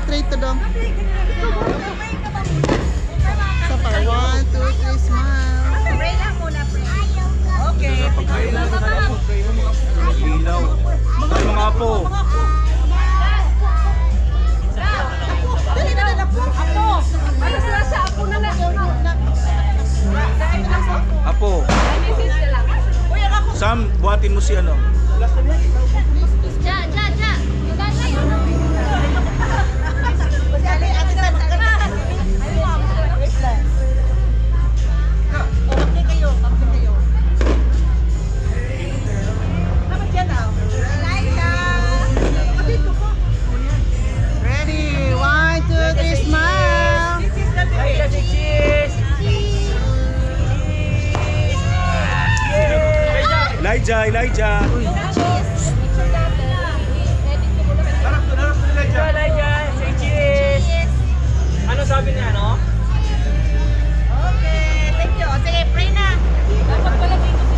straight to them. Sa pa, 1, 2, 3, smile. Pray lang muna, pray. Okay. Ilaw. Ay, mga apo. Dali na na po. Apo. Ano sila sa apo na na? Apo. Sam, buhatin mo si ano. Ja. Dali, ate sa magkana. Okay kayo. Dapat yan ah. Ready? 1, 2, 3, smile. Elijah. Ano sabi niya, no? Okay, thank you. Sige, pray na. Dapat pala dito si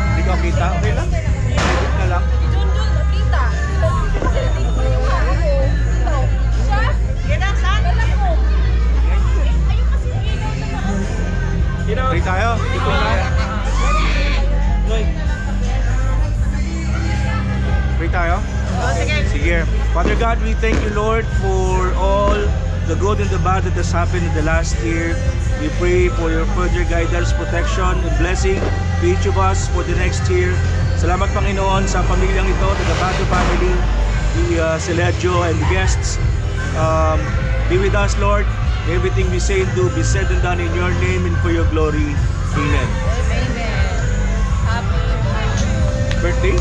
Hindi ko kita. Okay lang. Edit na lang. Junjun, kita. Siya? Yan ang saan? Ayun kasi ilaw na Pray tayo. Ito tayo. Pray tayo. Sige. Father God, we thank you, Lord, for all the good and the bad that has happened in the last year. We pray for your further guidance, protection, and blessing to each of us for the next year. Salamat, Panginoon, sa pamilyang ito, the Gabato family, the Seledjo and the guests. Be with us, Lord. Everything we say and do be said and done in your name and for your glory. Amen. Birthday?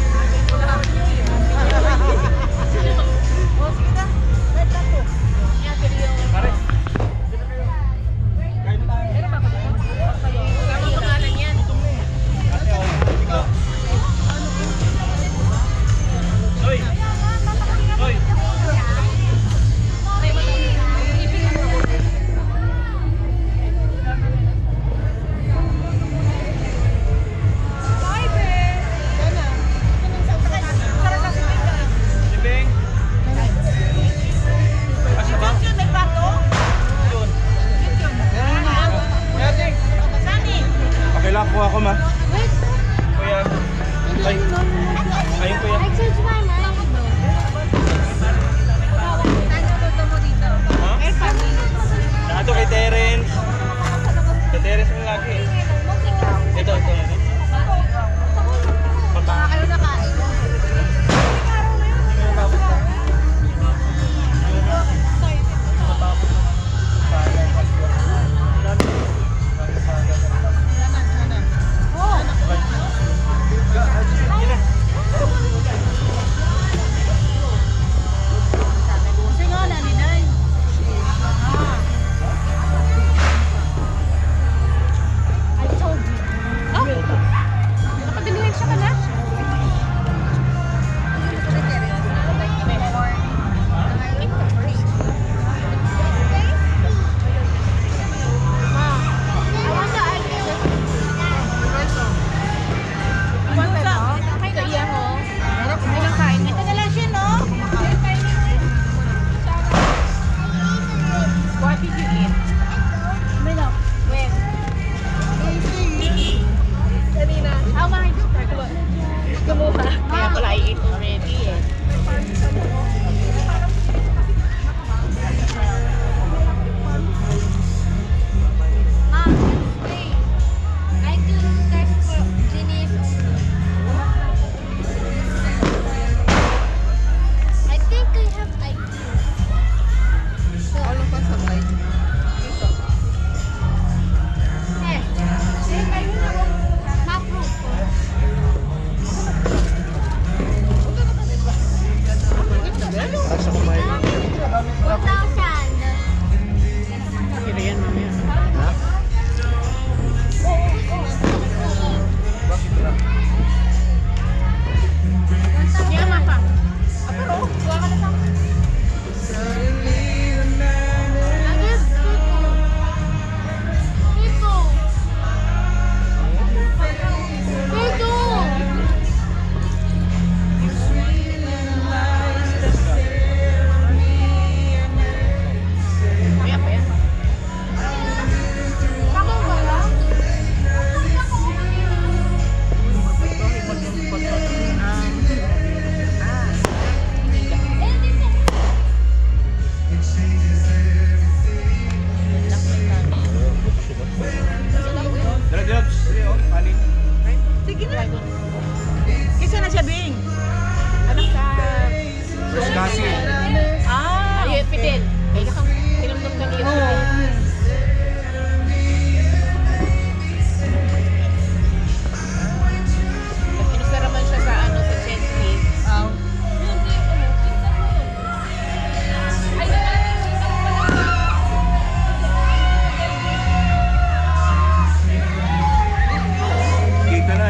Ako ma. Kuya. Ay. Ayun kuya. Ito kay Terence. Kay Terence mo lagi. Ito. Kayo na kain.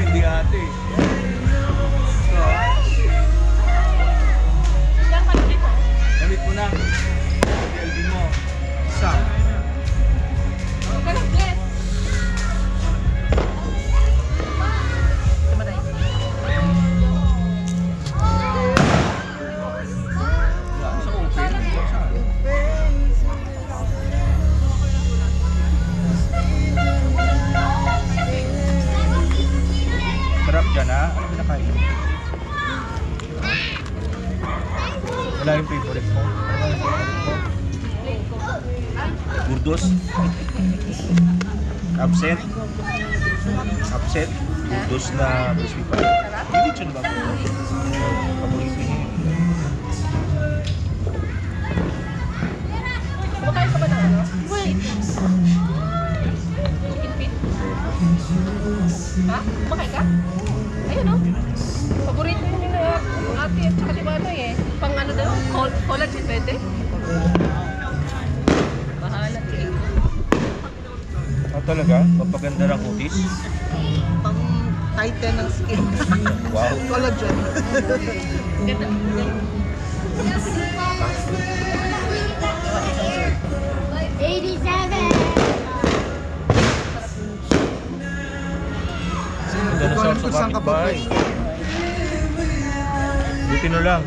hindi ate. So, Yan pala dito. gamit mo na. LB mo. Isa. Huwag ka lang, bless. Tumaday. Yan, sa open. Saan? Sarap dyan ha. Ano pinakain mo? Wala yung favorite mo? Ano yung favorite mo? Burdos? Absent? Absent? Burdos na crispy pa. Hindi siya ba? Paborito niya yun. Kumakain ka ba ng ano? Wait. Kinpit? Ha? Kumakain ka? Ayun o. Paborito yun nila ate at saka diba ano eh. Pang ano daw? Collagen pwede? Bahala eh. Ah, talaga? Papaganda ng kutis? Pang tighten ng skin. Wow. Collagen. Ganda. Ganda na Hindi ko alam sa kung saan ka kapitbahay. Buti na lang.